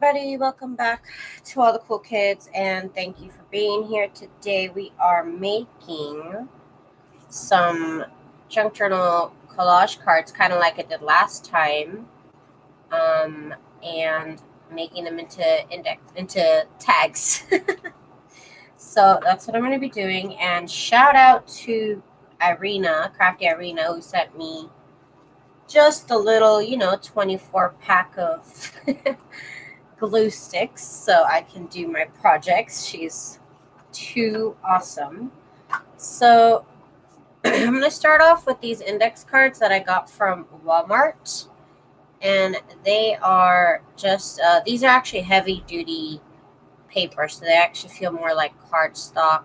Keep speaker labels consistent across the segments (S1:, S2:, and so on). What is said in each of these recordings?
S1: everybody, welcome back to all the cool kids, and thank you for being here. Today we are making some junk journal collage cards, kind of like I did last time, and making them into tags. So that's what I'm going to be doing, and shout out to Crafty Irina, who sent me just a little 24 pack of glue sticks so I can do my projects. She's too awesome. So I'm going to start off with these index cards that I got from Walmart, and they are just these are actually heavy duty paper, so they actually feel more like cardstock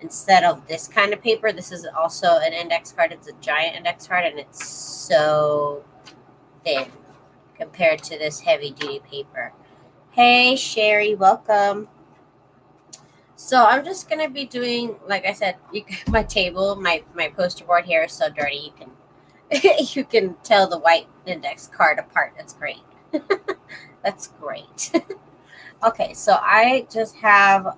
S1: instead of this kind of paper. This is also an index card. It's a giant index card, and it's so thin compared to this heavy duty paper. Hey, Sherry, welcome. So I'm just going to be doing, like I said, my table, my poster board here is so dirty. You can tell the white index card apart. That's great. That's great. Okay, so I just have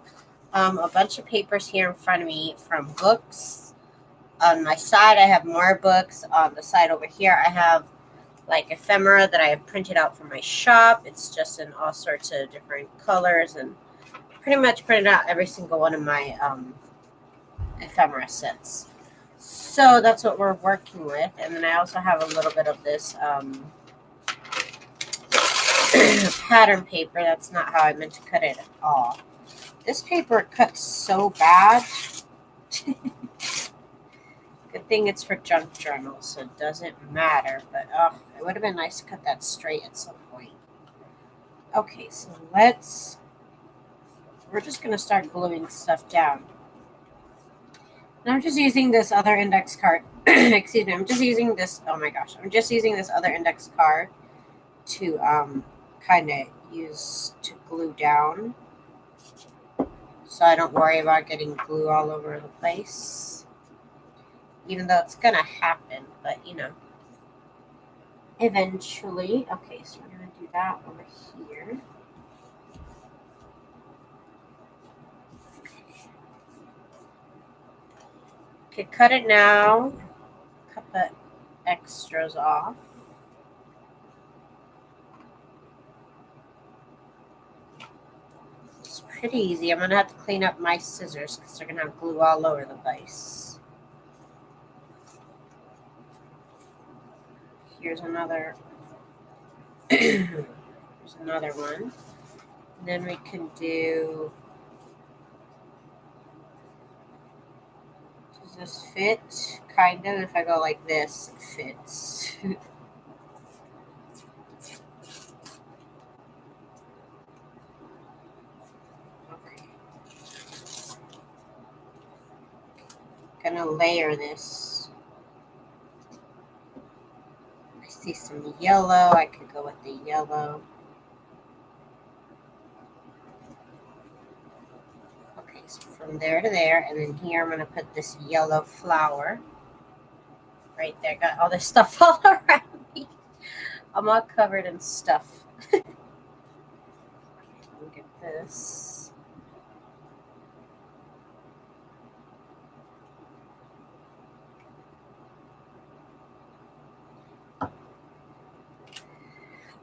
S1: a bunch of papers here in front of me from books. On my side, I have more books. On the side over here, I have like ephemera that I have printed out from my shop. It's just in all sorts of different colors, and pretty much printed out every single one of my ephemera sets. So that's what we're working with. And then I also have a little bit of this pattern paper. That's not how I meant to cut it at all. This paper cuts so bad. Good thing it's for junk journals, so it doesn't matter. But it would have been nice to cut that straight at some point. Okay, so we're just going to start gluing stuff down. And I'm just using this other index card. Excuse me, I'm just using this, oh my gosh. I'm just using this other index card to kind of use to glue down, so I don't worry about getting glue all over the place. Even though it's going to happen, but eventually. Okay, so we're going to do that over here. Okay, cut it now. Cut the extras off. It's pretty easy. I'm going to have to clean up my scissors because they're going to have glue all over the place. Here's another. Here's another one. And then we can do. Does this fit? Kind of. If I go like this, it fits. Okay. Gonna layer this. I see some yellow. I could go with the yellow. Okay, so from there to there, and then here I'm gonna put this yellow flower. Right there, got all this stuff all around me. I'm all covered in stuff. Look at this.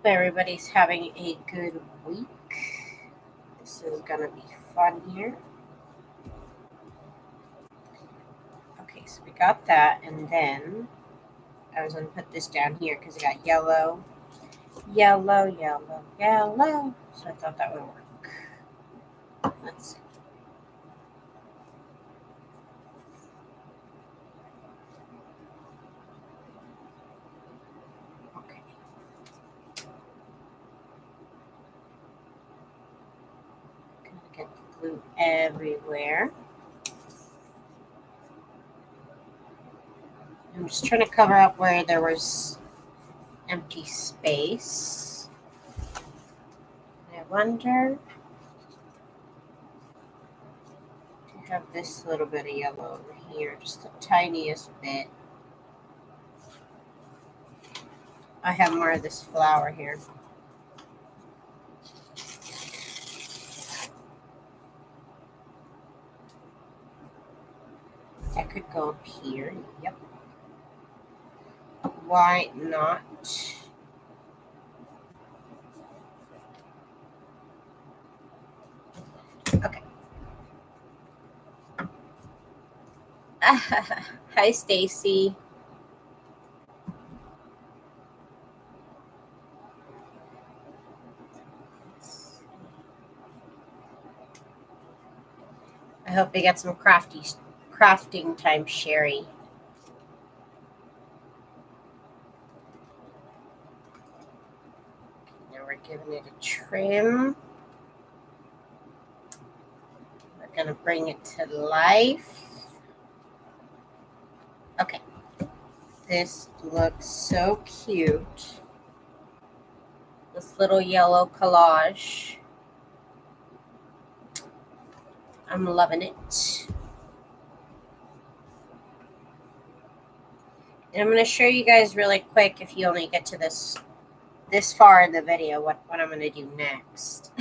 S1: Hope everybody's having a good week. This is gonna be fun here. Okay, so we got that, and then I was going to put this down here because it got yellow, yellow, yellow, yellow. So I thought that would work. Let's see. Okay. Gonna get the glue everywhere. I'm just trying to cover up where there was empty space. I wonder to have this little bit of yellow over here, just the tiniest bit. I have more of this flower here. could go up here. Yep. Why not? Okay. Hi, Stacy. I hope you get some crafting time, Sherry. Now we're giving it a trim. We're gonna bring it to life. Okay. This looks so cute. This little yellow collage. I'm loving it. And I'm going to show you guys really quick, if you only get to this far in the video, what I'm going to do next.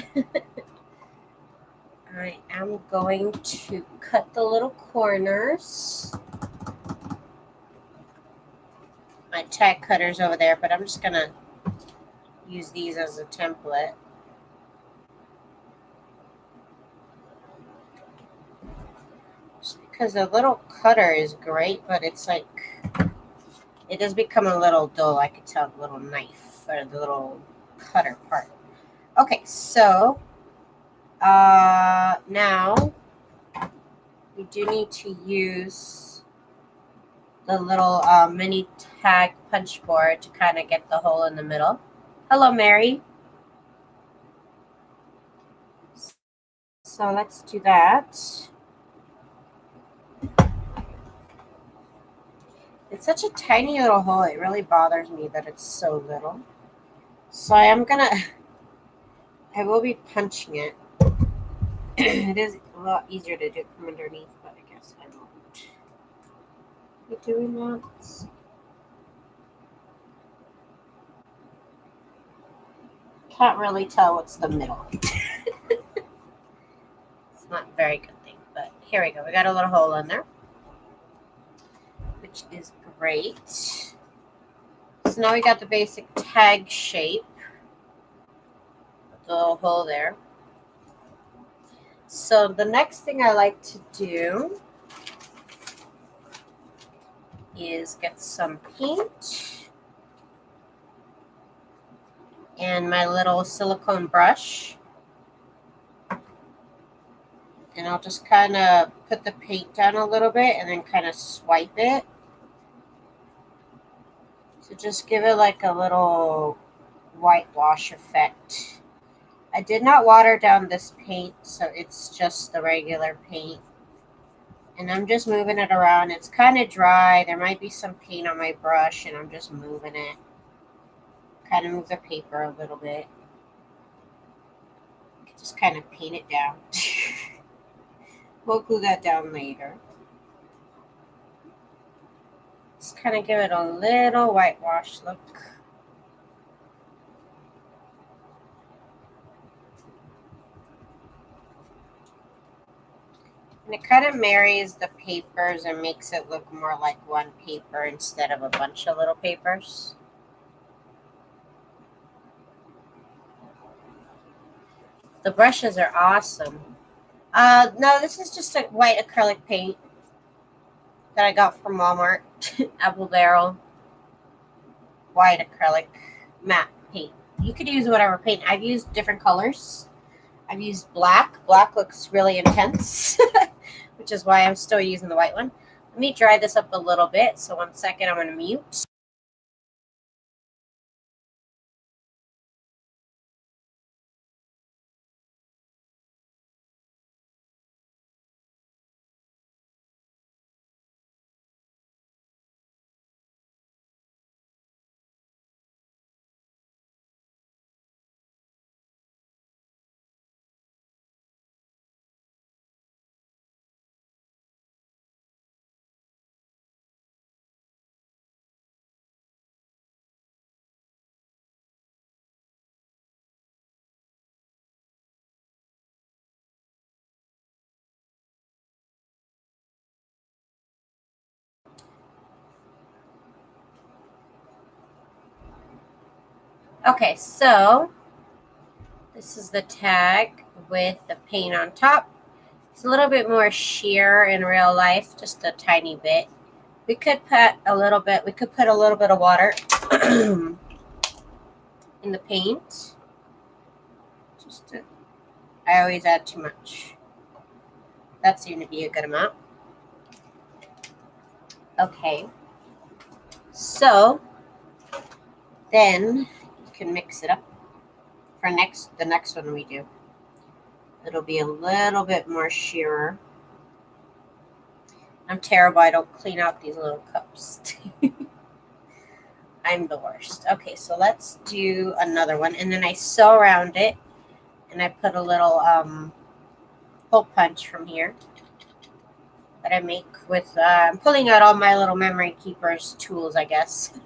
S1: I am going to cut the little corners. My tag cutter's over there, but I'm just going to use these as a template. Just because the little cutter is great, but it's like, it does become a little dull. I could tell the little knife or the little cutter part. Okay, so now we do need to use the little mini tag punch board to kind of get the hole in the middle. Hello, Mary. So let's do that. It's such a tiny little hole. It really bothers me that it's so little. So I will be punching it. It is a lot easier to do from underneath, but I guess I won't be doing that. Can't really tell what's the middle. It's not a very good thing, but here we go. We got a little hole in there, which is great. So now we got the basic tag shape. The little hole there. So the next thing I like to do is get some paint and my little silicone brush. And I'll just kind of put the paint down a little bit and then kind of swipe it. So just give it like a little whitewash effect. I did not water down this paint, so it's just the regular paint. And I'm just moving it around. It's kind of dry. There might be some paint on my brush, and I'm just moving it. Kind of move the paper a little bit. Just kind of paint it down. We'll glue that down later. Just kind of give it a little whitewash look. And it kind of marries the papers and makes it look more like one paper instead of a bunch of little papers. The brushes are awesome. No, this is just a white acrylic paint that I got from Walmart. Apple Barrel. White acrylic matte paint. You could use whatever paint. I've used different colors. I've used black. Black looks really intense, which is why I'm still using the white one. Let me dry this up a little bit. So 1 second, I'm going to mute. Okay, so this is the tag with the paint on top. It's a little bit more sheer in real life, just a tiny bit. We could put a little bit of water in the paint. I always add too much. That seemed to be a good amount. Okay. So then you can mix it up for the next one we do. It'll be a little bit more sheerer. I'm terrible. I don't clean out these little cups. I'm the worst. Okay, so let's do another one. And then I sew around it. And I put a little hole punch from here that I make with, I'm pulling out all my little memory keepers tools, I guess.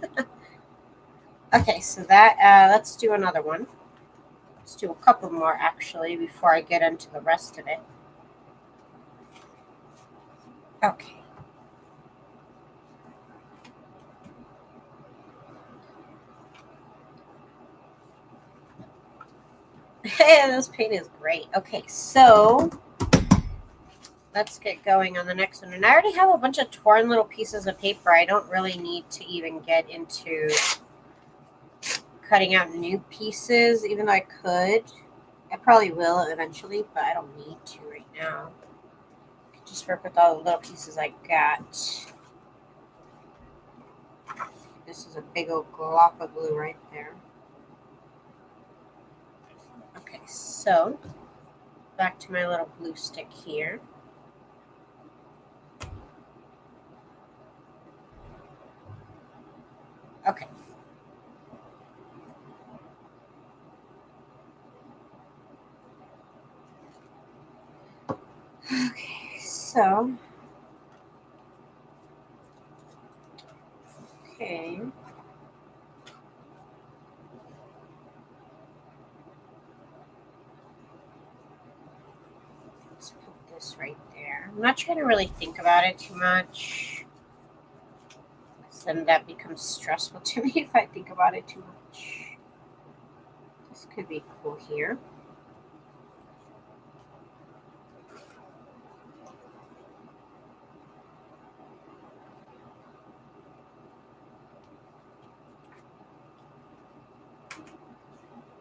S1: Okay, so that, let's do another one. Let's do a couple more, actually, before I get into the rest of it. Okay. This paint is great. Okay, so let's get going on the next one. And I already have a bunch of torn little pieces of paper. I don't really need to even get into cutting out new pieces, even though I could. I probably will eventually, but I don't need to right now. Just work with all the little pieces I got. This is a big old glop of glue right there. Okay, so back to my little glue stick here. Okay. Okay, so okay. Let's put this right there. I'm not trying to really think about it too much. Then that becomes stressful to me if I think about it too much. This could be cool here.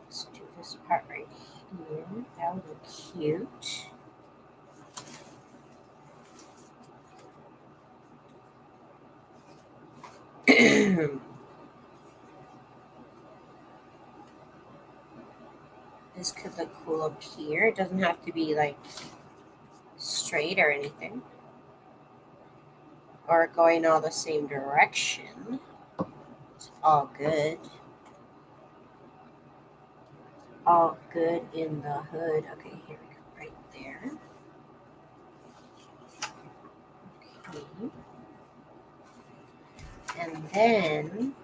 S1: Let's do this part right here. That would look cute. This could look cool up here. It doesn't have to be like straight or anything, or going all the same direction. It's all good. All good in the hood. Okay, here we go, right there. Okay. And then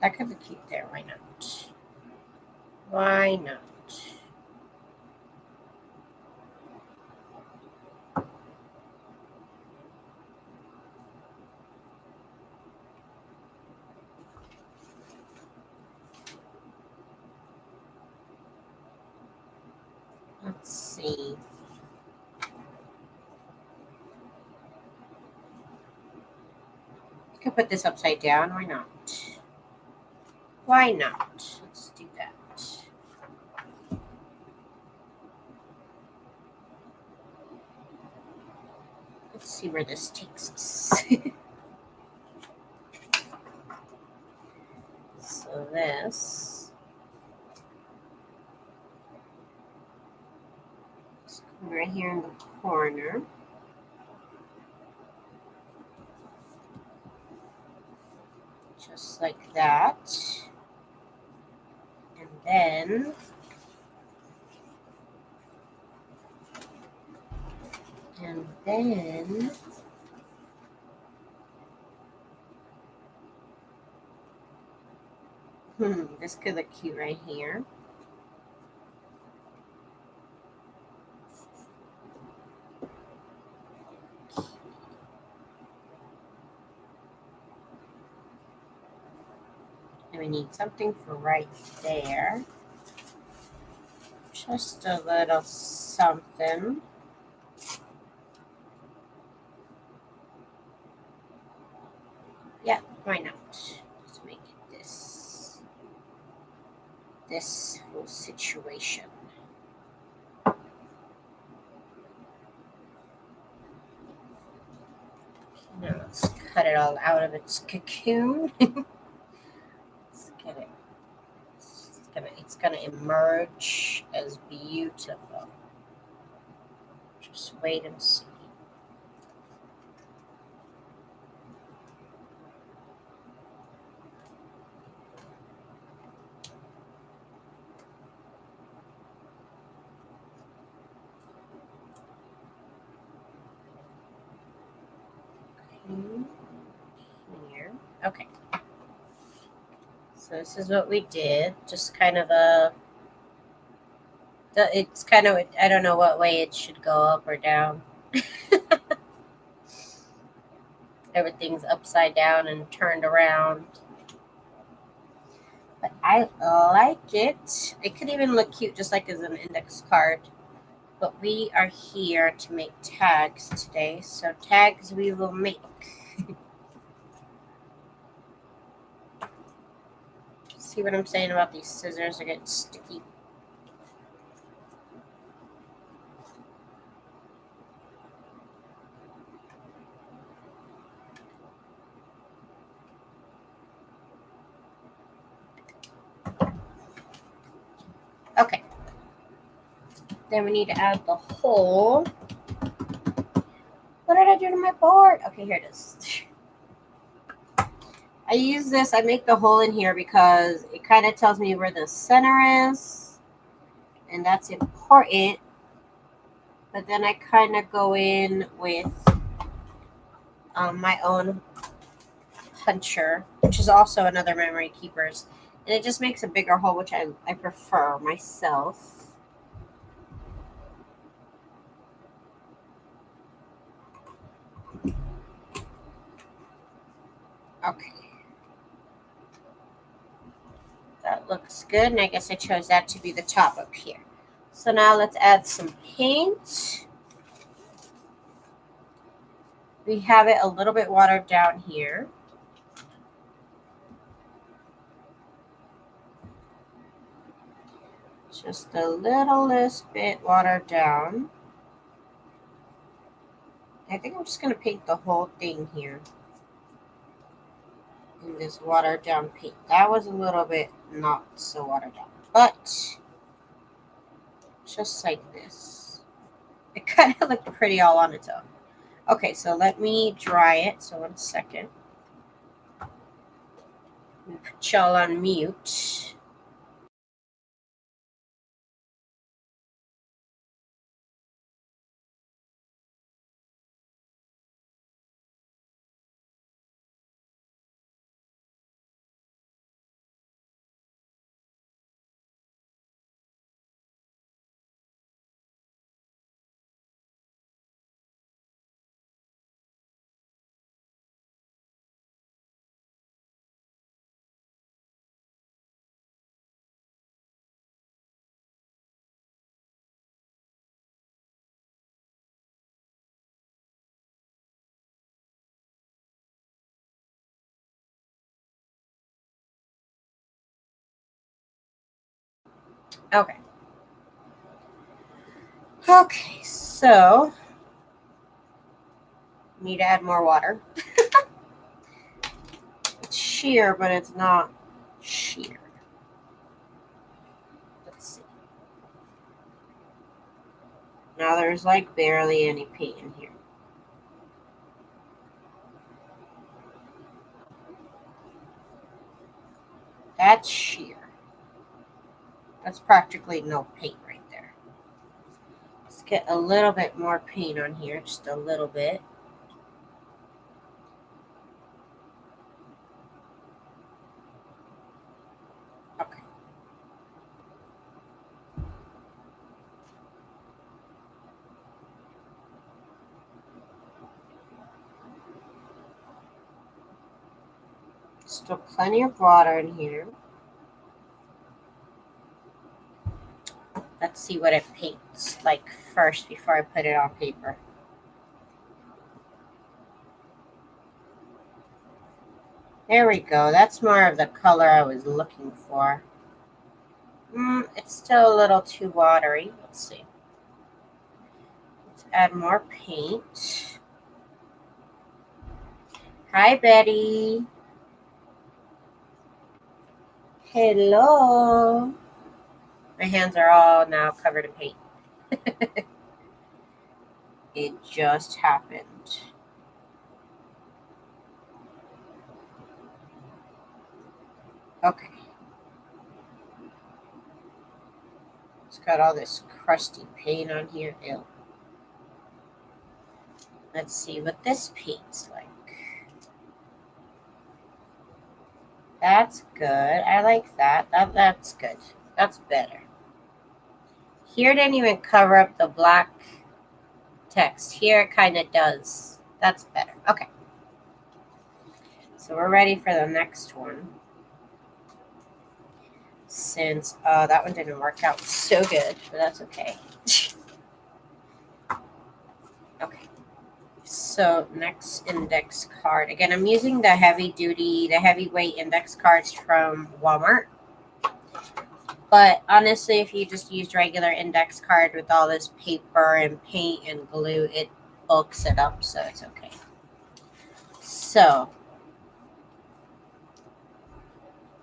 S1: that could be cute there. Why not? Why not? Let's see. You could put this upside down. Why not? Why not? Let's do that. Let's see where this takes us. So this is right here in the corner. Just like that. And then this could look cute right here. need something for right there. Just a little something. Yeah, why not? Let's make it this whole situation. Now let's cut it all out of its cocoon. Let's get it. It's gonna emerge as beautiful. Just wait and see. Here. Okay. So this is what we did. Just kind of it's kind of, I don't know what way it should go, up or down. Everything's upside down and turned around. But I like it. It could even look cute just like as an index card. But we are here to make tags today. So tags we will make. See what I'm saying about these scissors? They're getting sticky. Okay. Then we need to add the hole. What did I do to my board? Okay, here it is. I use this, I make the hole in here because it kind of tells me where the center is. And that's important. But then I kind of go in with my own puncher, which is also another memory keepers. And it just makes a bigger hole, which I prefer myself. Okay. That looks good, and I guess I chose that to be the top up here. So now let's add some paint. We have it a little bit watered down here. Just a littlest bit watered down. I think I'm just going to paint the whole thing here in this watered down paint. That was a little bit not so watered down, but just like this. It kind of looked pretty all on its own. Okay, so let me dry it. So 1 second. Put y'all on mute. Okay. Okay, so need to add more water. It's sheer, but it's not sheer. Let's see. Now there's like barely any paint in here. That's sheer. That's practically no paint right there. Let's get a little bit more paint on here, just a little bit. Okay. Still plenty of water in here. Let's see what it paints like first before I put it on paper. There we go. That's more of the color I was looking for. It's still a little too watery. Let's see. Let's add more paint. Hi, Betty. Hello. My hands are all now covered in paint. It just happened. Okay. It's got all this crusty paint on here. Ew. Let's see what this paint's like. That's good. I like that. That's good. That's better. Here it didn't even cover up the black text. Here it kind of does. That's better. Okay. So we're ready for the next one. Since that one didn't work out so good, but that's okay. Okay. So next index card. Again, I'm using the heavyweight index cards from Walmart. But honestly, if you just used regular index card with all this paper and paint and glue, it bulks it up, so it's okay. So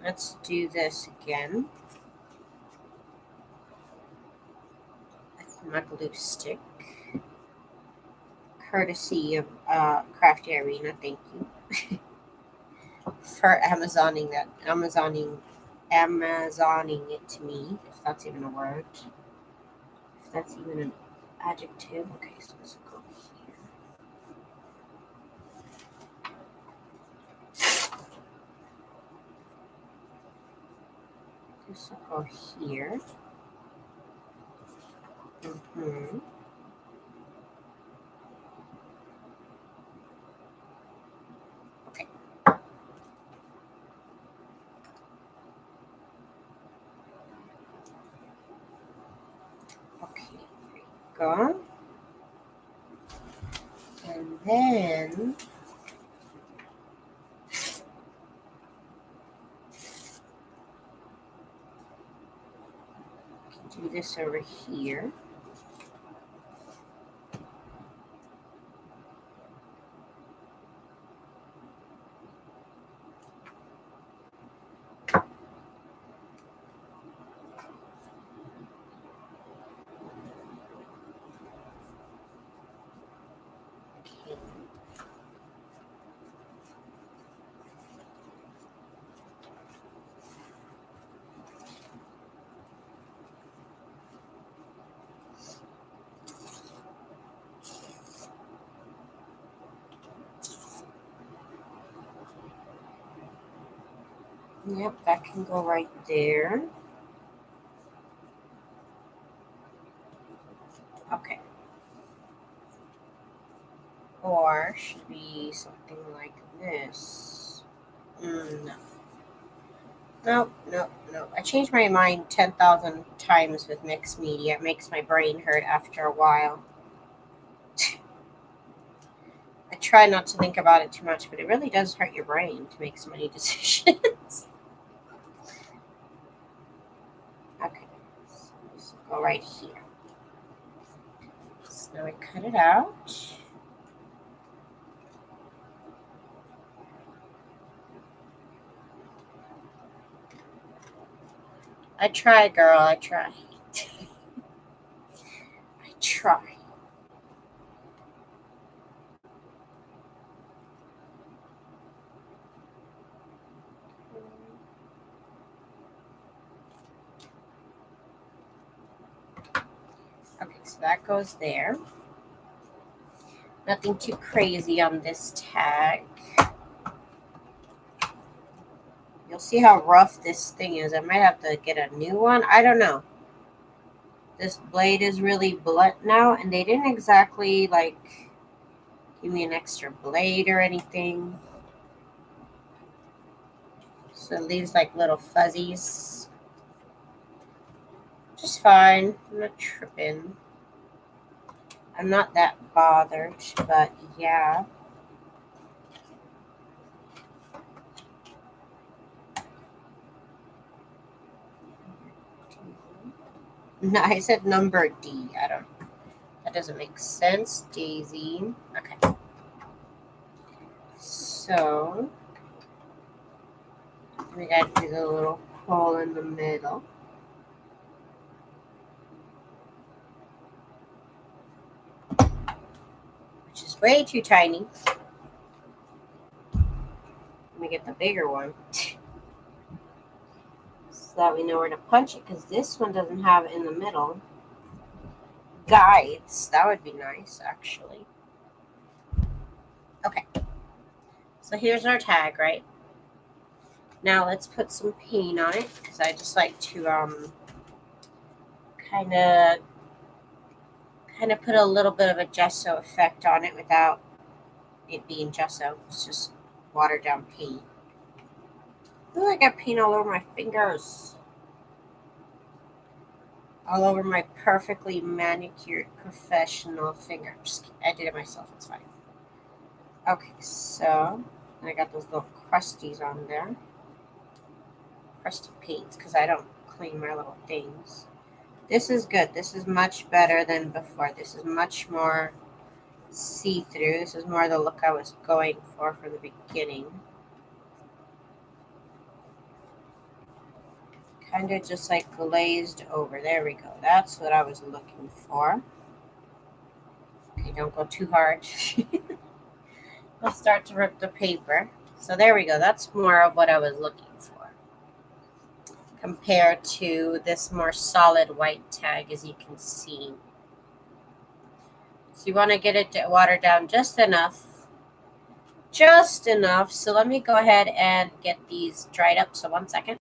S1: let's do this again with my glue stick. Courtesy of Crafty Arena, thank you for Amazoning it to me, if that's even a word. If that's even an adjective. Okay, so let's go here. This will go here. Okay. Okay, there you go. And then do this over here. Yep, that can go right there. Okay. Or should be something like this. No. Nope. I changed my mind 10,000 times with mixed media. It makes my brain hurt after a while. I try not to think about it too much, but it really does hurt your brain to make so many decisions. Okay, so this will go right here. So now I cut it out. I try, girl, I try. I try. Okay, so that goes there. Nothing too crazy on this tag. You'll see how rough this thing is. I might have to get a new one. I don't know. This blade is really blunt now, and they didn't exactly like give me an extra blade or anything. So it leaves like little fuzzies. which is fine. I'm not tripping. I'm not that bothered, but yeah. No, I said number D. I don't. That doesn't make sense. Daisy. Okay. So we got to do the little hole in the middle. Which is way too tiny. Let me get the bigger one. So that we know where to punch it, because this one doesn't have in the middle guides. That would be nice, actually. Okay. So here's our tag, right? Now let's put some paint on it, because I just like to kind of put a little bit of a gesso effect on it without it being gesso. It's just watered down paint. I feel like I got paint all over my fingers. All over my perfectly manicured professional finger. Just kidding. I did it myself. It's fine. Okay, so I got those little crusties on there. Crusty paints, because I don't clean my little things. This is good. This is much better than before. This is much more see-through. This is more the look I was going for from the beginning. Kind of just like glazed over. There we go. That's what I was looking for. Okay, don't go too hard. I'll start to rip the paper. So there we go. That's more of what I was looking for. Compared to this more solid white tag, as you can see. So you want to get it to water down just enough. Just enough. So let me go ahead and get these dried up. So 1 second.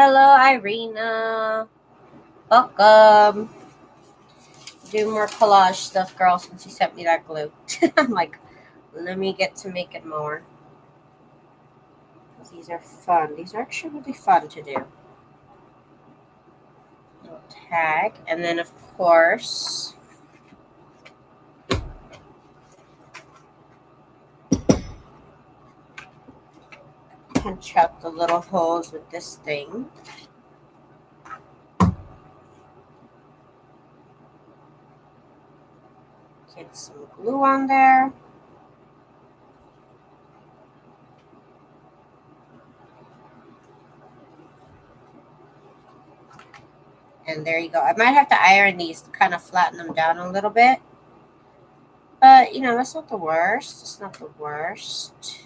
S1: Hello, Irina. Welcome. Do more collage stuff, girl, since you sent me that glue. I'm like, let me get to making more. These are fun. These are actually really fun to do. Little tag. And then, of course, punch out the little holes with this thing. Get some glue on there. And there you go. I might have to iron these to kind of flatten them down a little bit. But, you know, that's not the worst. It's not the worst.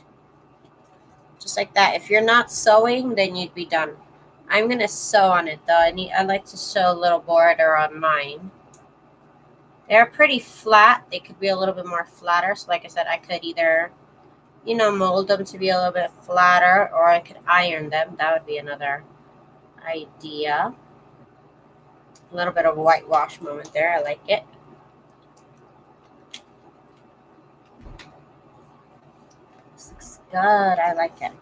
S1: Just like that. If you're not sewing, then you'd be done. I'm going to sew on it, though. I like to sew a little border on mine. They're pretty flat. They could be a little bit more flatter. So like I said, I could either, you know, mold them to be a little bit flatter, or I could iron them. That would be another idea. A little bit of a whitewash moment there. I like it. This looks good. I like it.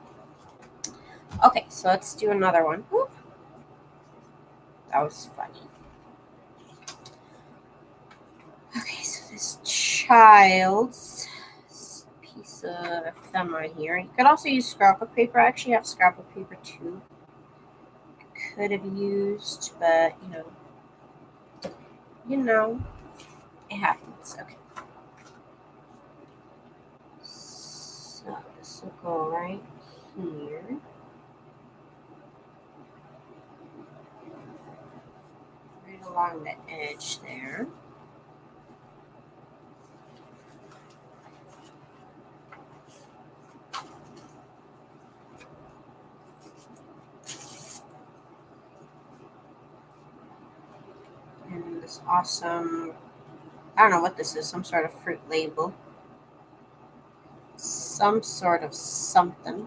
S1: Okay, so let's do another one. Whoop. That was funny. Okay, so this child's piece of ephemera here. You could also use scrapbook paper. I actually have scrapbook paper too. I could have used, but you know, it happens. Okay. So this will go right here. Right along the edge there. this awesome, I don't know what this is, some sort of fruit label. Some sort of something.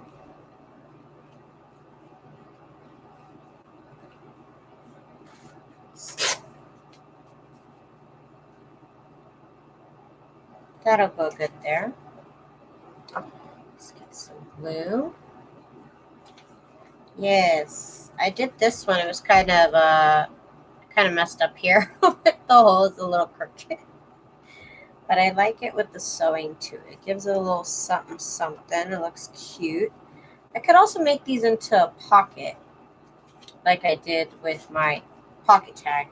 S1: That'll go good there. Let's get some glue. Yes, I did this one. It was kind of messed up here with the holes, a little crooked. But I like it with the sewing too. It gives it a little something something. It looks cute. I could also make these into a pocket, like I did with my pocket tag.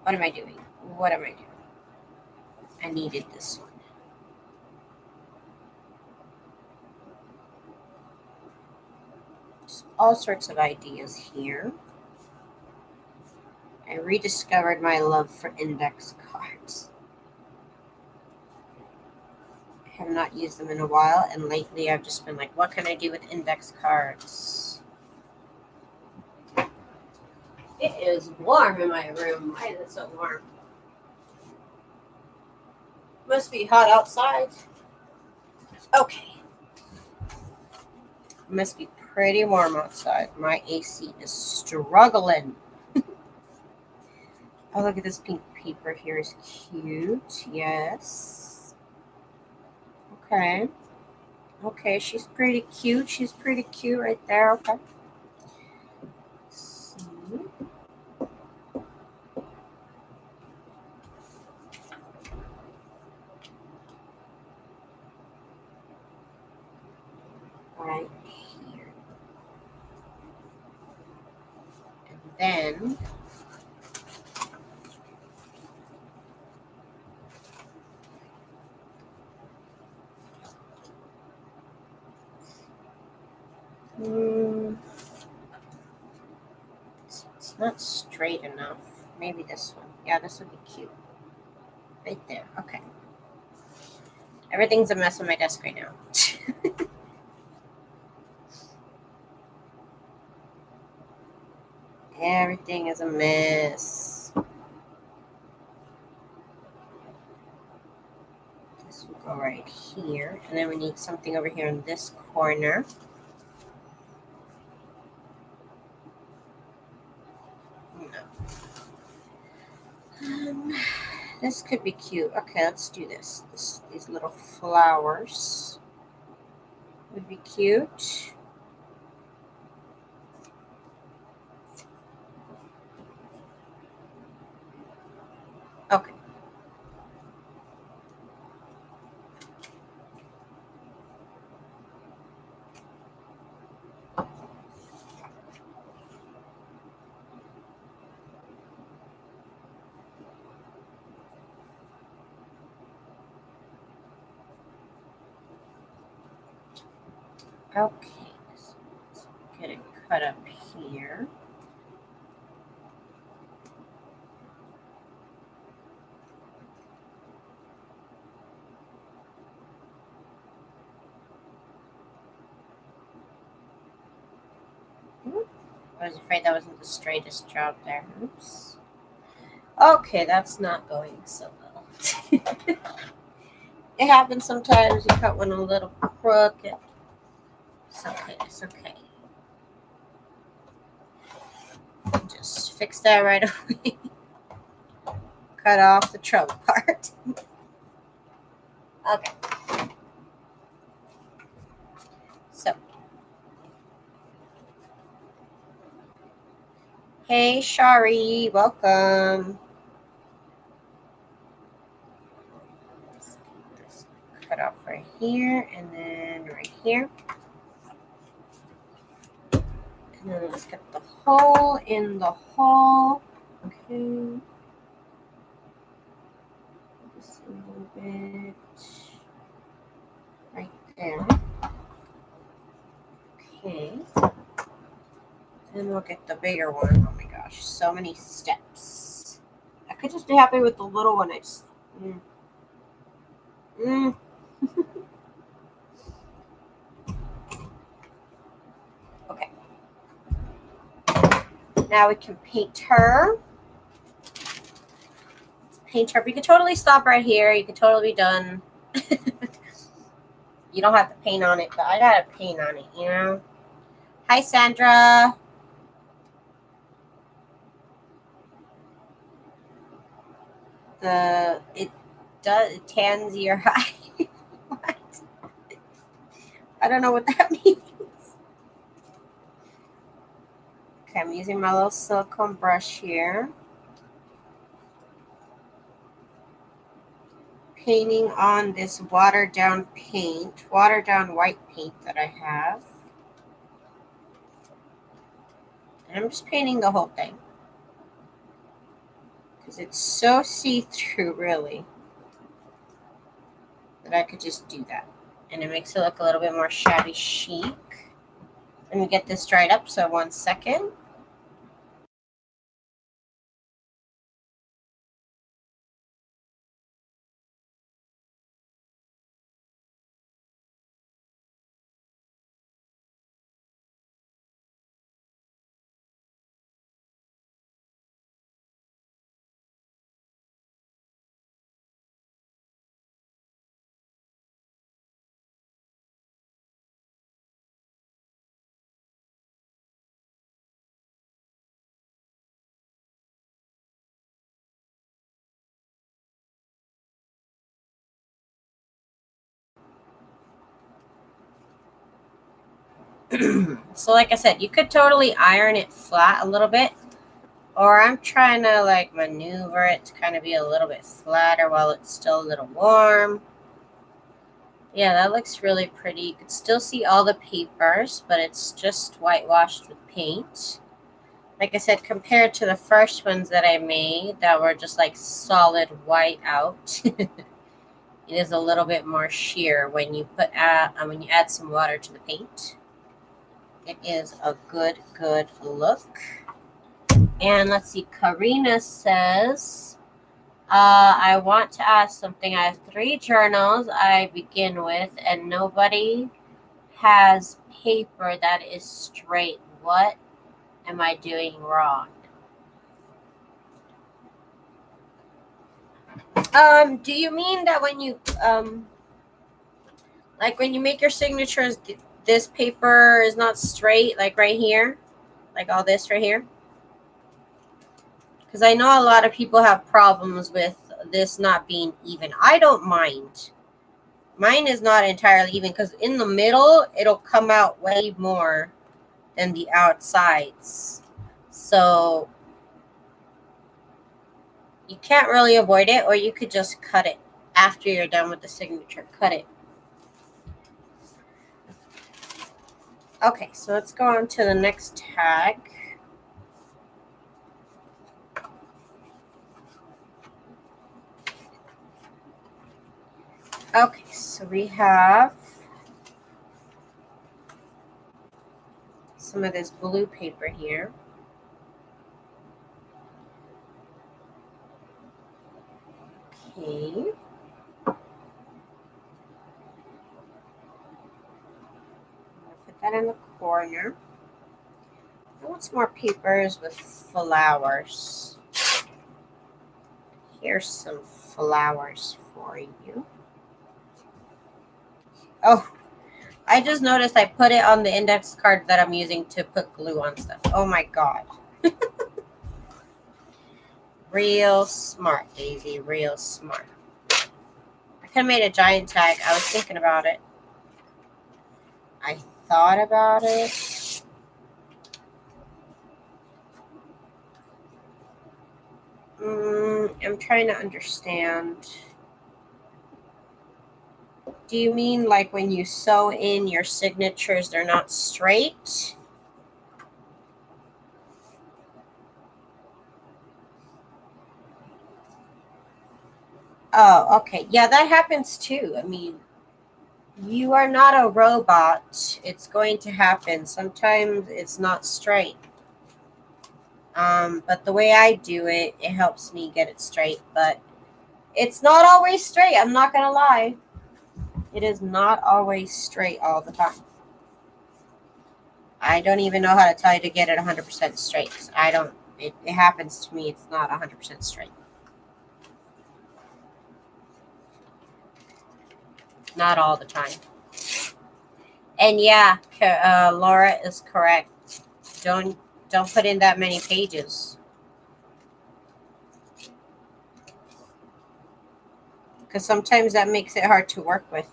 S1: What am I doing? What am I doing? I needed this one. Just all sorts of ideas here. I rediscovered my love for index cards. I have not used them in a while, and lately I've just been like, what can I do with index cards? It is warm in my room. Why is it so warm? Must be hot outside. Okay. Must be pretty warm outside. My AC is struggling. Oh, look at this pink paper here is cute. Yes. Okay. Okay, she's pretty cute. She's pretty cute right there. Okay. Let's see. Right here. And then it's not straight enough. Maybe this one. Yeah, this would be cute. Right there. Okay. Everything's a mess on my desk right now. Everything is a mess. This will go right here. And then we need something over here in this corner. This could be cute. Okay, let's do this. These little flowers would be cute. Okay. Okay, so let's get it cut up here. I was afraid that wasn't the straightest job there. Oops. Okay, that's not going so well. It happens sometimes. You cut one a little crooked. It's okay. It's okay. Just fix that right away. Cut off the trouble part. Okay. So. Hey, Shari. Welcome. Let's get this cut off right here and then right here. And then let's get the hole in the hole. Okay. Just a little bit right there. Okay. Then we'll get the bigger one. Oh my gosh, so many steps. I could just be happy with the little one. I just. Okay. Now we can paint her. paint sharp. You could totally stop right here. You could totally be done. You don't have to paint on it, but I gotta paint on it, you know? Hi, Sandra. It tans your eye. What? I don't know what that means. Okay, I'm using my little silicone brush here. Painting on this watered down white paint that I have. And I'm just painting the whole thing. Because it's so see-through, really, that I could just do that. And it makes it look a little bit more shabby chic. Let me get this dried up, so 1 second. So like I said, you could totally iron it flat a little bit, or I'm trying to like maneuver it to kind of be a little bit flatter while it's still a little warm. Yeah, that looks really pretty. You could still see all the papers, but it's just whitewashed with paint. Like I said, compared to the first ones that I made that were just like solid white out, it is a little bit more sheer when you when you add some water to the paint. It is a good look. And let's see, Karina says, I want to ask something. I have 3 journals I begin with, and nobody has paper that is straight. What am I doing wrong? Do you mean that when you like when you make your signatures, this paper is not straight, like right here, like all this right here? Because I know a lot of people have problems with this not being even. I don't mind. Mine is not entirely even because in the middle, it'll come out way more than the outsides. So you can't really avoid it, or you could just cut it after you're done with the signature. Cut it. Okay, so let's go on to the next tag. Okay, so we have some of this blue paper here. Okay. Put that in the corner. I want some more papers with flowers. Here's some flowers for you. Oh, I just noticed I put it on the index card that I'm using to put glue on stuff. Oh my god. Real smart, Daisy. Real smart. I could have made a giant tag. I was thinking about it. I thought about it. I'm trying to understand. Do you mean like when you sew in your signatures, they're not straight? Oh, okay. Yeah, that happens too. I mean, you are not a robot. It's going to happen. Sometimes it's not straight. But the way I do it, it helps me get it straight. But it's not always straight. I'm not going to lie. It is not always straight all the time. I don't even know how to tell you to get it 100% straight. 'Cause I don't. It happens to me. It's not 100% straight. Not all the time. And yeah, Laura is correct. Don't put in that many pages, because sometimes that makes it hard to work with.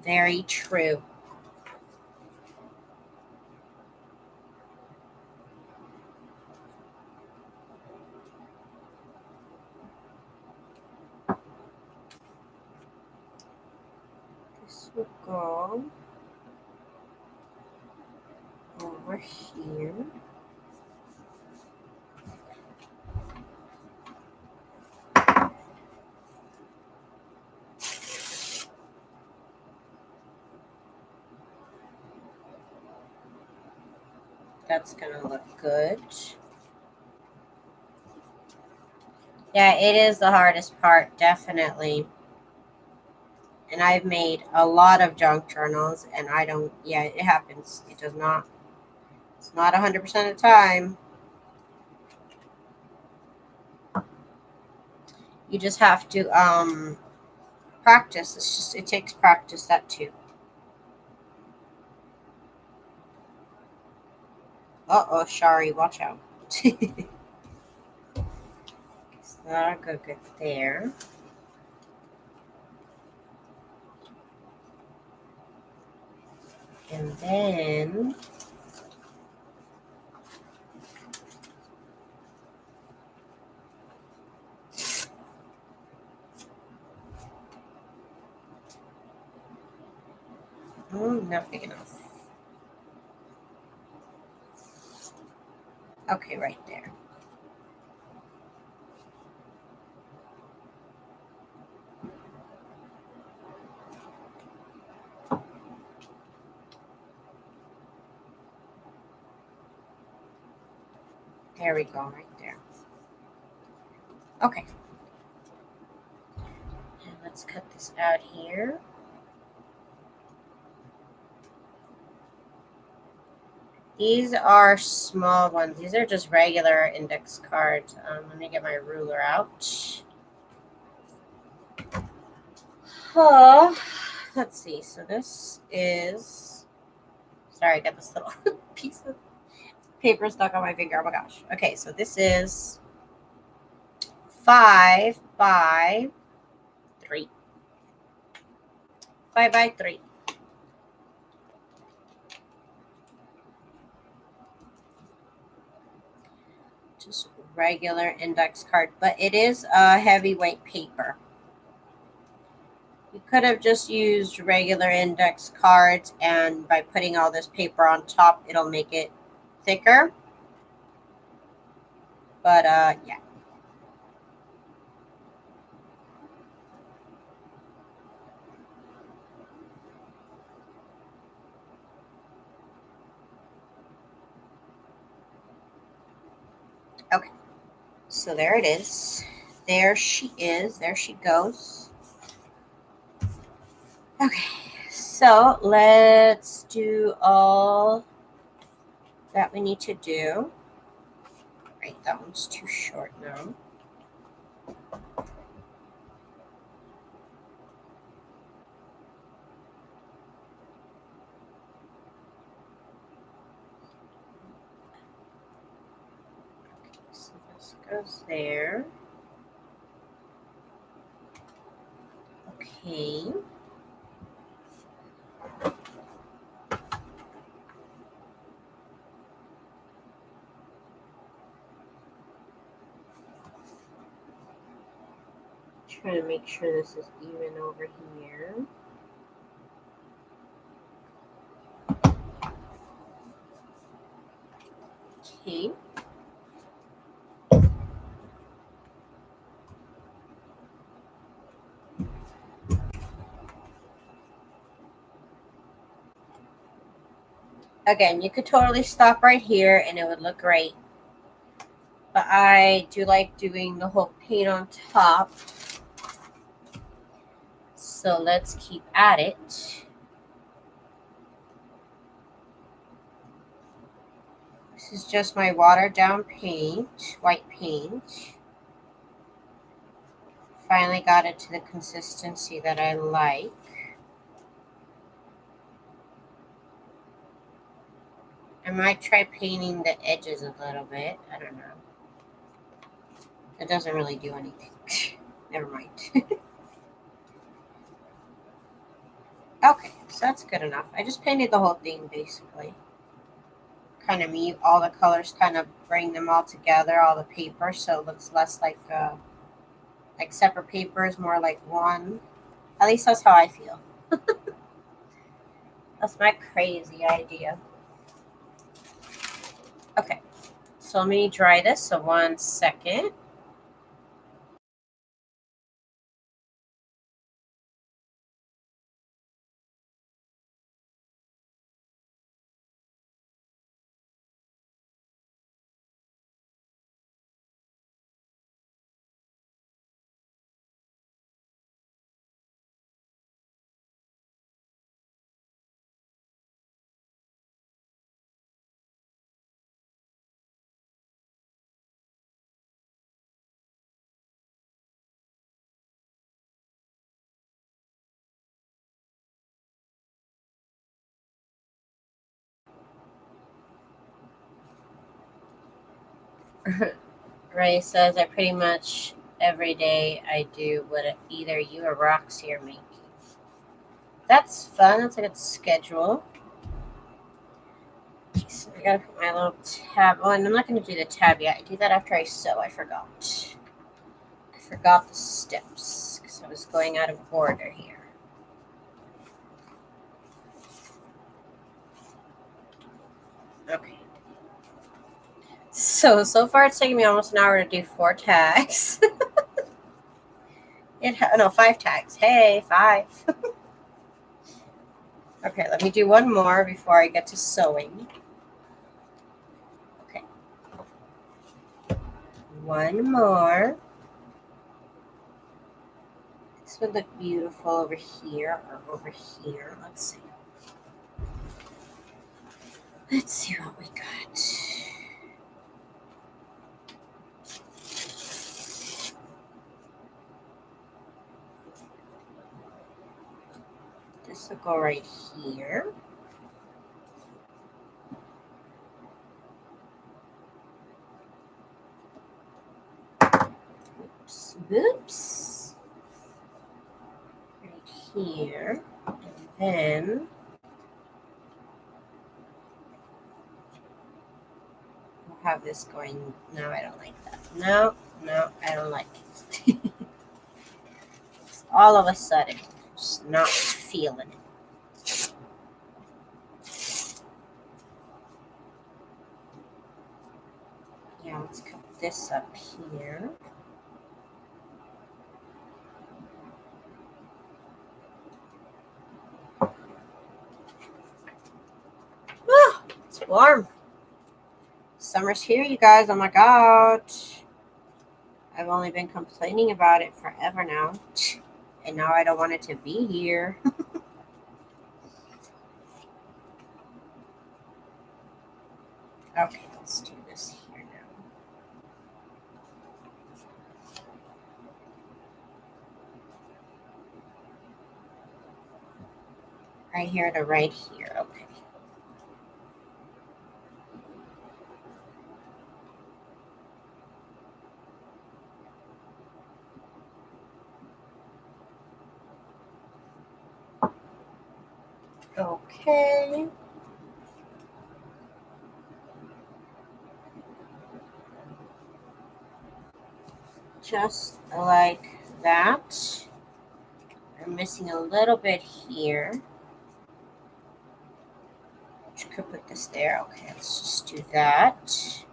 S1: Very true. This will go over here. That's gonna look good. Yeah, it is the hardest part, definitely. And I've made a lot of junk journals, and I don't, yeah, it happens. It does not, it's not 100% of the time. You just have to practice. It's just, it takes practice, that too. Uh-oh, Shari, watch out. So that'll go good there. And then not big enough. Okay, right there. There we go, right there. Okay. And let's cut this out here. These are small ones. These are just regular index cards. Let me get my ruler out. Let's see. So this is... Sorry, I got this little piece of paper stuck on my finger. Oh my gosh. Okay, so this is 5 by 3. 5 by 3. Just regular index card, but it is a heavyweight paper. You could have just used regular index cards, and by putting all this paper on top, it'll make it thicker. But yeah. Okay. So there it is. There she is. There she goes. Okay. So let's do all that we need to do. Right, that one's too short now. Okay, so this goes there. Okay. Trying to make sure this is even over here. Okay. Again, you could totally stop right here and it would look great. But I do like doing the whole paint on top. So let's keep at it. This is just my watered down paint, white paint, Finally got it to the consistency that I like. I might try painting the edges a little bit. I don't know. It doesn't really do anything. Never mind. Okay, so that's good enough. I just painted the whole thing basically. Kind of mute all the colors, kind of bring them all together, all the paper, so it looks less like separate papers, more like one. At least that's how I feel. That's my crazy idea. Okay, so let me dry this. So 1 second. Ray says, I pretty much every day I do what either you or Roxy are making. That's fun. That's a good schedule. Okay, so I gotta put my little tab on. I'm not going to do the tab yet. I do that after I sew. I forgot. I forgot the steps because I was going out of order here. Okay. So far it's taken me almost an hour to do 4 tags. No, 5 tags. Hey, 5. Okay, let me do one more before I get to sewing. Okay. One more. This would look beautiful over here or over here. Let's see. Let's see what we got. This will go right here. Oops. Right here. And then we'll have this going. No, I don't like that. No, I don't like it. All of a sudden, just not feeling it. Yeah, let's cut this up here. Ah, it's warm. Summer's here, you guys. Oh my god. I've only been complaining about it forever now. And now I don't want it to be here. Okay, let's do this here now. Right here to right here. Okay. Okay. Just like that. I'm missing a little bit here. You could put this there. Okay, let's just do that.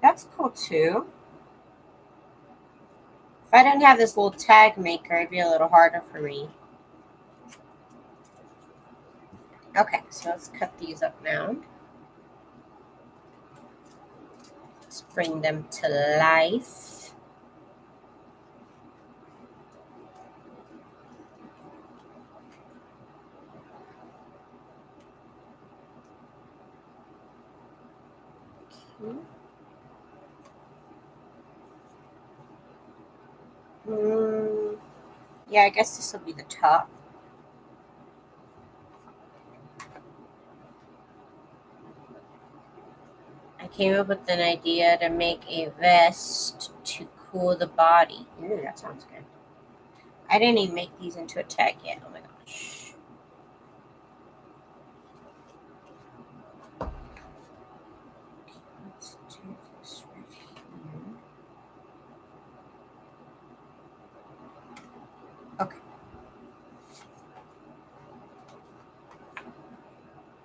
S1: That's cool too. If I didn't have this little tag maker, it'd be a little harder for me. Okay, so let's cut these up now. Let's bring them to life. Yeah, I guess this will be the top. I came up with an idea to make a vest to cool the body. Ooh, that sounds good. I didn't even make these into a tag yet. Oh my gosh. Let's do this right here. Okay.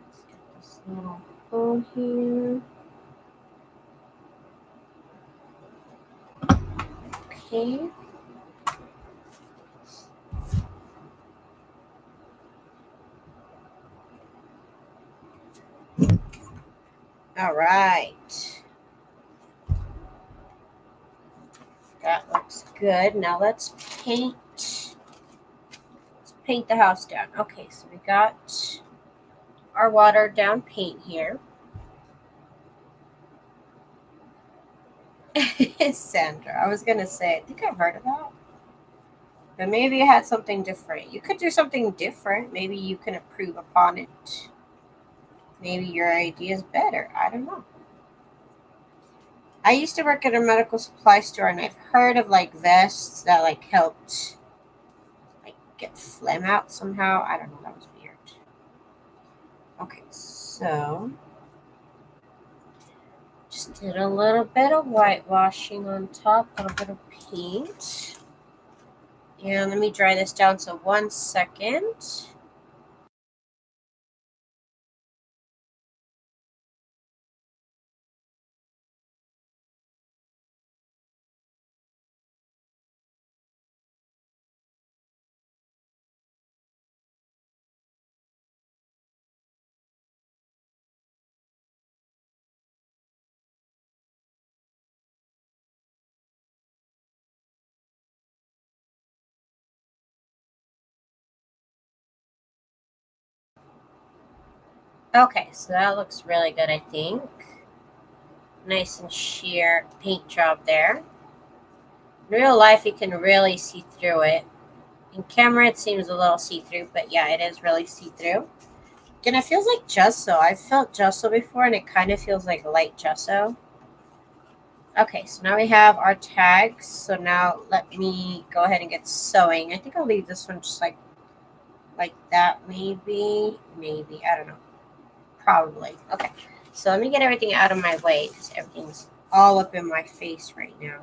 S1: Let's get this little hole here. Okay. All right. That looks good. Now let's paint. Let's paint the house down. Okay, so we got our watered down paint here. Sandra, I was gonna say, I think I've heard of that. But maybe it had something different. You could do something different. Maybe you can improve upon it. Maybe your idea is better. I don't know. I used to work at a medical supply store, and I've heard of like vests that like helped like get phlegm out somehow. I don't know. That was weird. Okay, so just did a little bit of whitewashing on top, a little bit of paint. And let me dry this down. So 1 second. Okay, so that looks really good, I think. Nice and sheer paint job there. In real life, you can really see through it. In camera, it seems a little see-through, but yeah, it is really see-through. And it feels like gesso. I've felt gesso before, and it kind of feels like light gesso. Okay, so now we have our tags. So now let me go ahead and get sewing. I think I'll leave this one just like that, maybe. I don't know. Probably. Okay, so let me get everything out of my way because everything's all up in my face right now.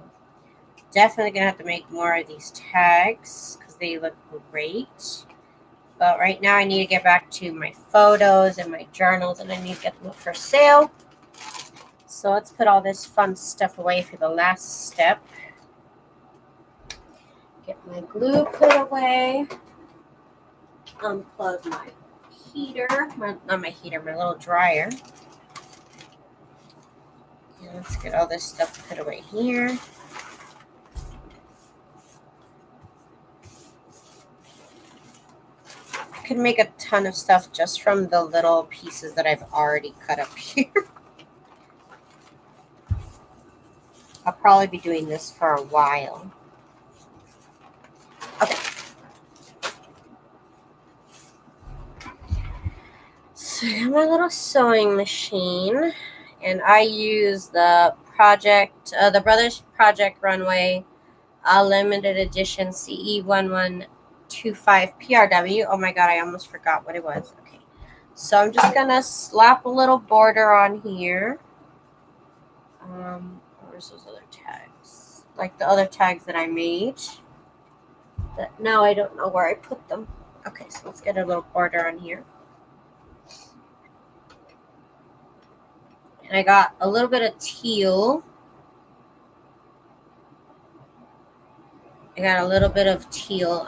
S1: Definitely gonna have to make more of these tags because they look great. But right now I need to get back to my photos and my journals, and I need to get them up for sale. So let's put all this fun stuff away for the last step. Get my glue put away. Unplug my heater. Not my heater, my little dryer. And let's get all this stuff put away here. I could make a ton of stuff just from the little pieces that I've already cut up here. I'll probably be doing this for a while. Okay. So I got my little sewing machine, and I use the the Brothers Project Runway limited edition CE1125 PRW. Oh my god, I almost forgot what it was. Okay. So I'm just gonna slap a little border on here. Where's those other tags? Like the other tags that I made. That now I don't know where I put them. Okay, so let's get a little border on here. And I got a little bit of teal. I got a little bit of teal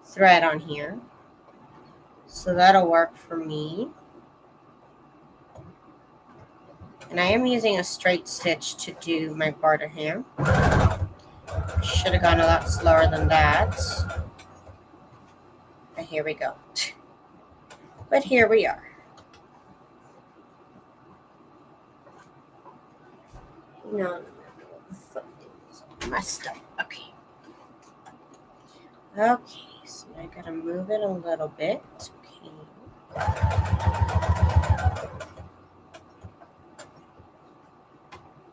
S1: thread on here. So that'll work for me. And I am using a straight stitch to do my border here. Should have gone a lot slower than that. But here we go. But here we are. No, messed up. Okay. Okay, so I gotta move it a little bit. Okay.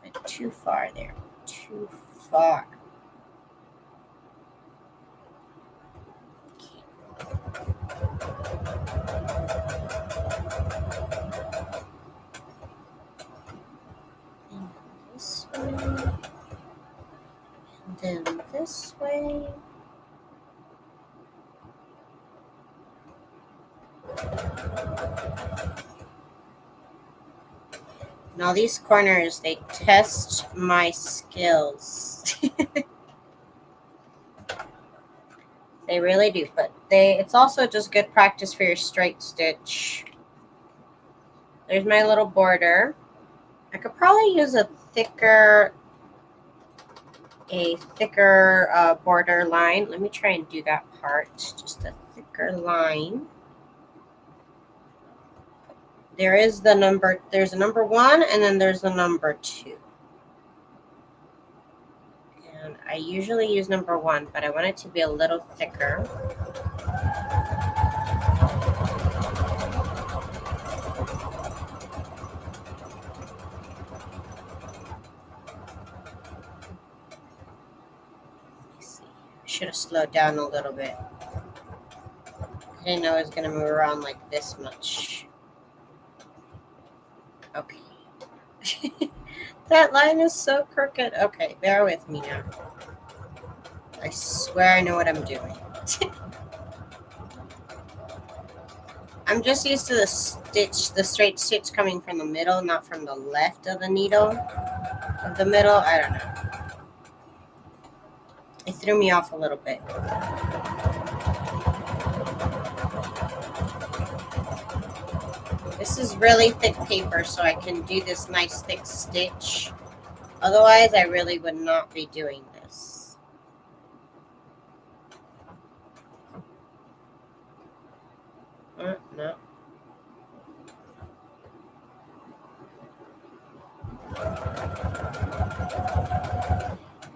S1: Went too far there. Too far. Okay. And this way. And then this way. Now these corners, they test my skills. They really do, but it's also just good practice for your straight stitch. There's my little border. I could probably use a thicker border line. Let me try and do that part. Just a thicker line. There's a number 1 and then there's the number 2. And I usually use number 1, but I want it to be a little thicker. I should have slowed down a little bit. I didn't know I was going to move around like this much. Okay. That line is so crooked. Okay, bear with me now. I swear I know what I'm doing. I'm just used to the straight stitch coming from the middle, not from the left of the needle. Of the middle, I don't know. It threw me off a little bit. This is really thick paper, so I can do this nice thick stitch. Otherwise, I really would not be doing this. No.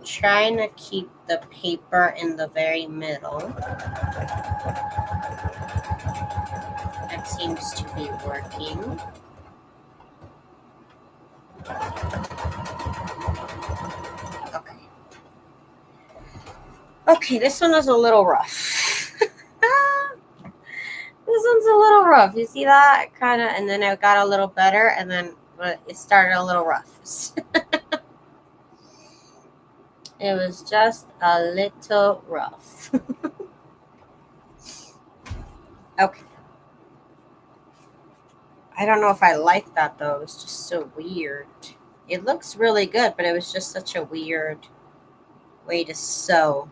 S1: Trying to keep the paper in the very middle. That seems to be working. Okay. Okay, this one is a little rough. This one's a little rough. You see that? Kind of, and then it got a little better, and then it started a little rough. It was just a little rough. Okay. I don't know if I like that, though. It was just so weird. It looks really good, but it was just such a weird way to sew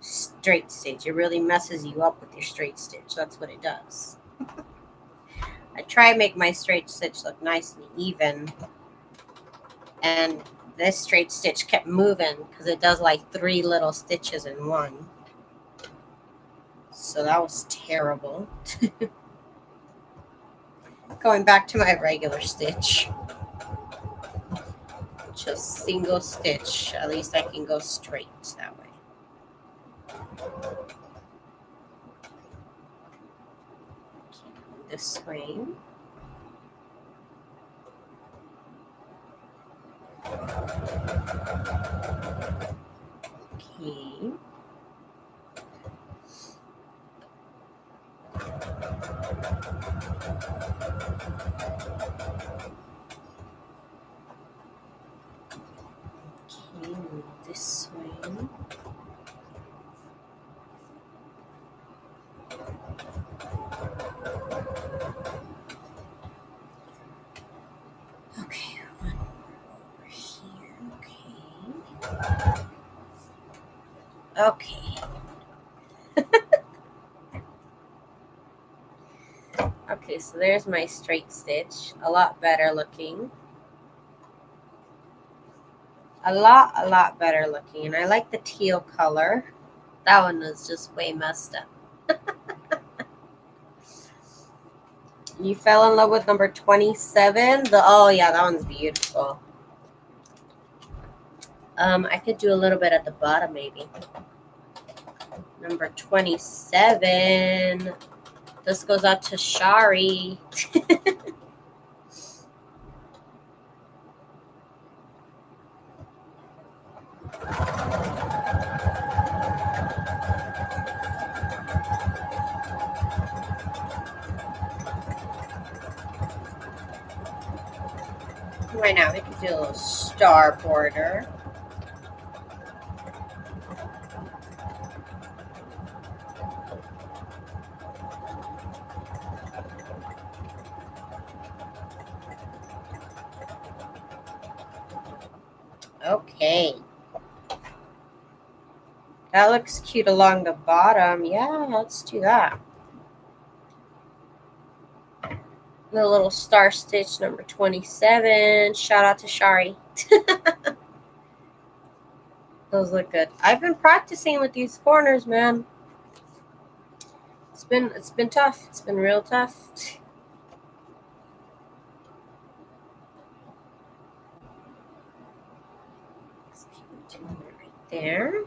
S1: straight stitch. It really messes you up with your straight stitch. That's what it does. I try to make my straight stitch look nice and even, and this straight stitch kept moving because it does like 3 little stitches in one. So that was terrible. Going back to my regular stitch. Just single stitch. At least I can go straight that way. This way. Okay. Okay, this way. Okay, one over here. Okay. Okay, so there's my straight stitch. A lot better looking. A lot better looking. And I like the teal color. That one was just way messed up. You fell in love with number 27? Oh yeah, that one's beautiful. I could do a little bit at the bottom maybe. Number 27. This goes out to Shari. Right now we can do a little star border. Okay. That looks cute along the bottom. Yeah, let's do that. The little star stitch number 27. Shout out to Shari. Those look good. I've been practicing with these corners, man. It's been tough. It's been real tough. Let's keep doing it right there.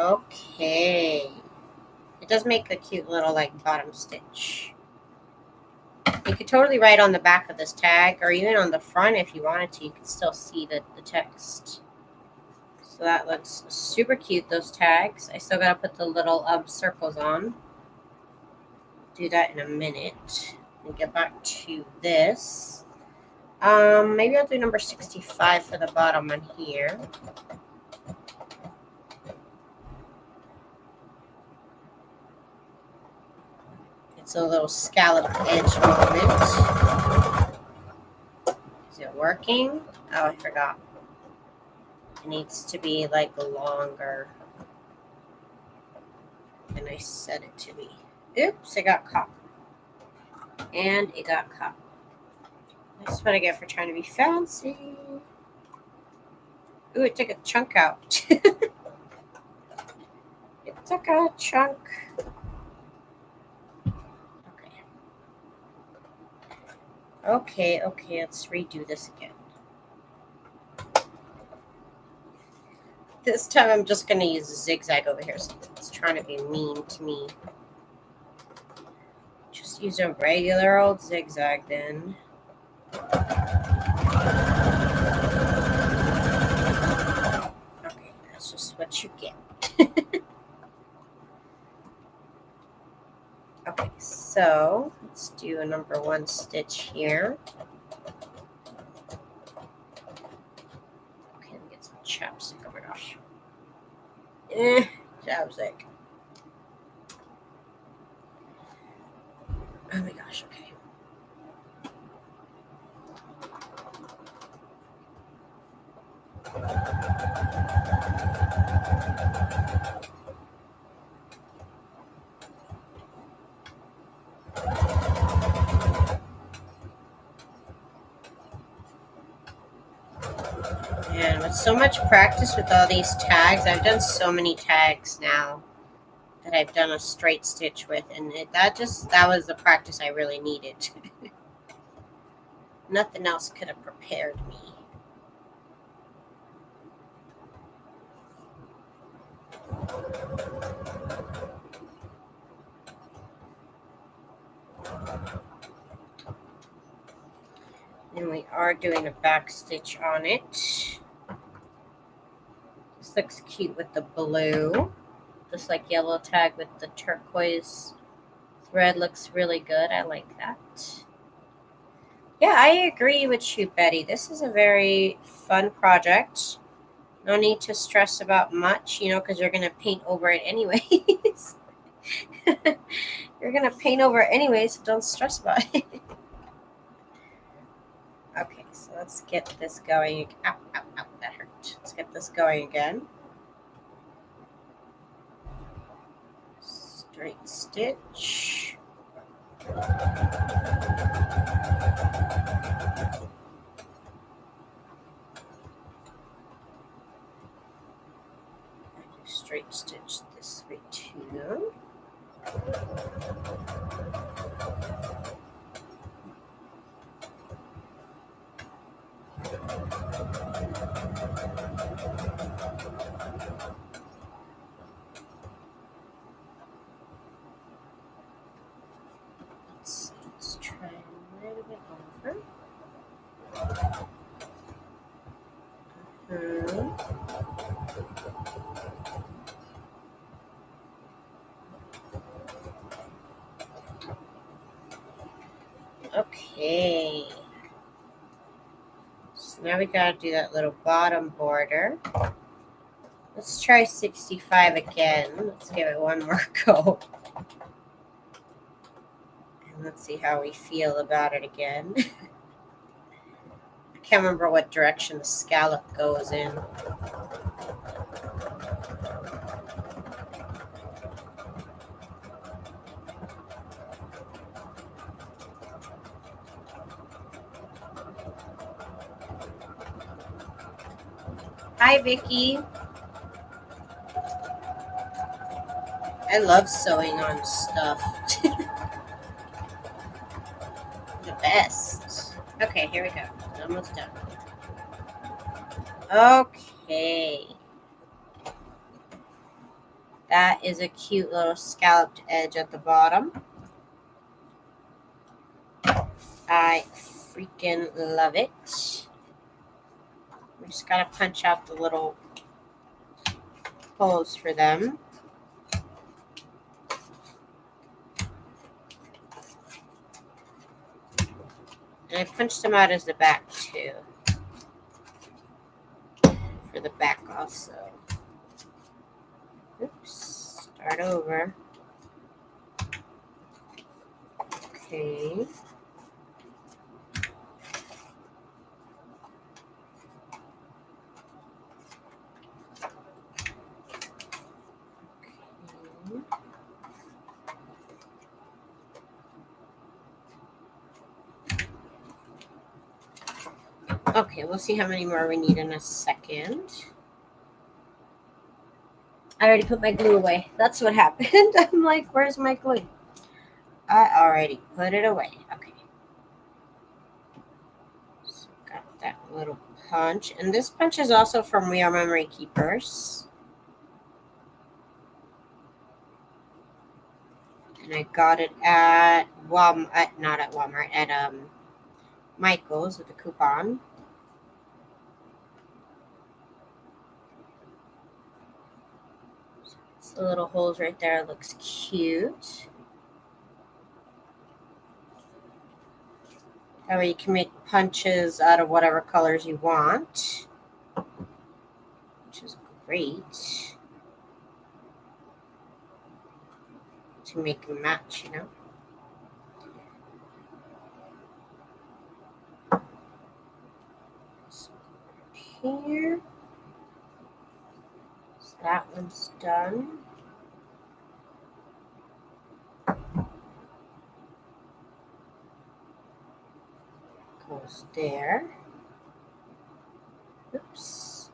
S1: Okay. It does make a cute little like bottom stitch. You could totally write on the back of this tag or even on the front if you wanted to. You can still see the text. So that looks super cute, those tags. I still got to put the little circles on. Do that in a minute. And get back to this. Maybe I'll do number 65 for the bottom one here. It's a little scallop edge moment. Is it working? Oh, I forgot. It needs to be like longer than I set it to be. Oops, it got caught. And it got caught. That's what I get for trying to be fancy. Ooh, it took a chunk out. It took a chunk. Okay, let's redo this again. This time I'm just going to use a zigzag over here since it's trying to be mean to me. Just use a regular old zigzag then. Okay, that's just what you get. Okay, so let's do a number 1 stitch here. Okay, let me get some chapstick. Oh my gosh. Chapstick. Oh my gosh, okay. And with so much practice with all these tags, I've done so many tags now that I've done a straight stitch with, and that was the practice I really needed. Nothing else could have prepared me. And we are doing a back stitch on it. This looks cute with the blue. This like yellow tag with the turquoise thread looks really good. I like that. Yeah, I agree with you, Betty. This is a very fun project. No need to stress about much, because you're going to paint over it anyways. You're going to paint over it anyways, so don't stress about it. Okay, so let's get this going. Ow, ow, ow, that hurt. Let's get this going again. Straight stitch. Okay. So now we gotta do that little bottom border. Let's try 65 again. Let's give it one more go. And let's see how we feel about it again. I can't remember what direction the scallop goes in. Hi, Vicky. I love sewing on stuff. The best. Okay, here we go. Almost done. Okay. That is a cute little scalloped edge at the bottom. I freaking love it. We just gotta punch out the little holes for them. And I punched them out as the back too. For the back also. Oops. Start over. Okay. Okay, we'll see how many more we need in a second. I already put my glue away. That's what happened. I'm like, where's my glue? I already put it away. Okay. So got that little punch. And this punch is also from We Are Memory Keepers. And I got it at Walmart, not at Walmart, at Michael's with a coupon. So the little holes right there looks cute. That way you can make punches out of whatever colors you want, which is great to make them match, you know. So here, so that one's done. Goes there. Oops.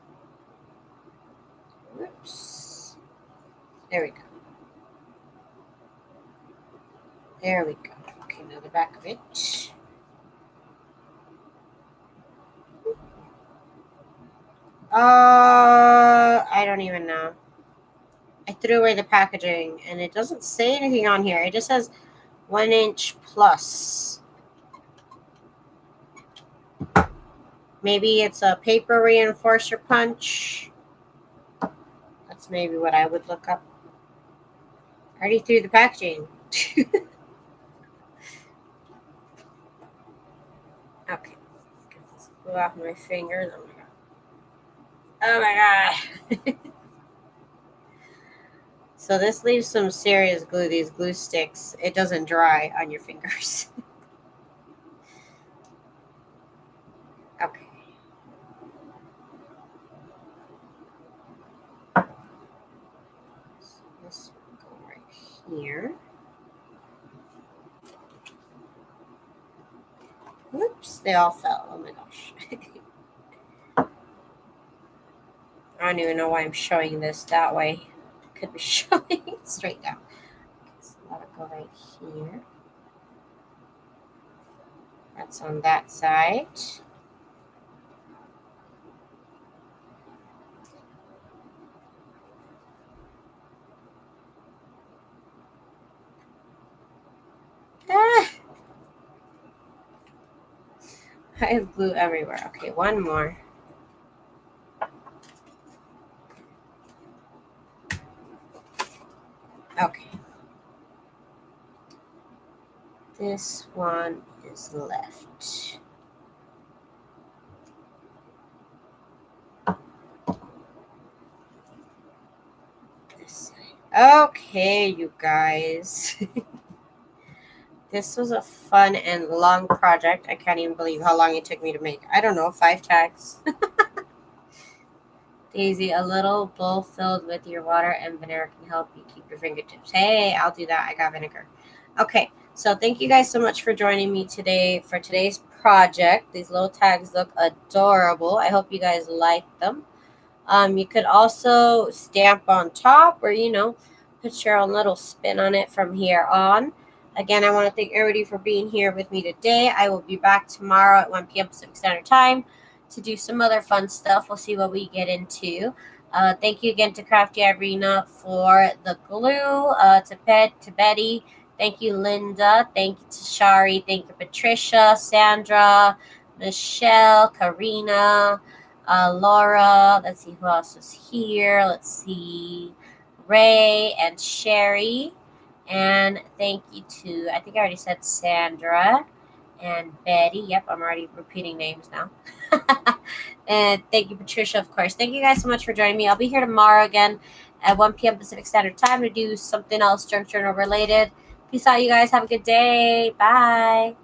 S1: Oops. There we go. There we go. Okay, now the back of it. I don't even know. I threw away the packaging and it doesn't say anything on here. It just says 1 inch plus. Maybe it's a paper reinforcer punch. That's maybe what I would look up. I already threw the packaging. Okay. Get this glue off my fingers. Oh my god. Oh my god. So this leaves some serious glue. These glue sticks, it doesn't dry on your fingers. Okay. So this will go right here. Whoops, they all fell. Oh my gosh. I don't even know why I'm showing this that way. Could be showing straight down. Okay, so that'll go right here. That's on that side. Ah! I have glue everywhere. Okay, one more. This one is left. This side. Okay, you guys. This was a fun and long project. I can't even believe how long it took me to make. I don't know, 5 tags. Daisy, a little bowl filled with your water and vinegar can help you keep your fingertips. Hey, I'll do that. I got vinegar. Okay, so thank you guys so much for joining me today for today's project. These little tags look adorable. I hope you guys like them. You could also stamp on top or, put your own little spin on it from here on. Again, I want to thank everybody for being here with me today. I will be back tomorrow at 1 p.m. Pacific Standard Time to do some other fun stuff. We'll see what we get into. Thank you again to Crafty Irina for the glue, to Betty. Thank you, Linda. Thank you to Shari. Thank you, Patricia, Sandra, Michelle, Karina, Laura. Let's see who else is here. Let's see, Ray and Sherry. And thank you to, I think I already said Sandra and Betty. Yep, I'm already repeating names now. And thank you, Patricia, of course. Thank you guys so much for joining me. I'll be here tomorrow again at 1 p.m. Pacific Standard Time to do something else junk journal related. Peace out, you guys. Have a good day. Bye.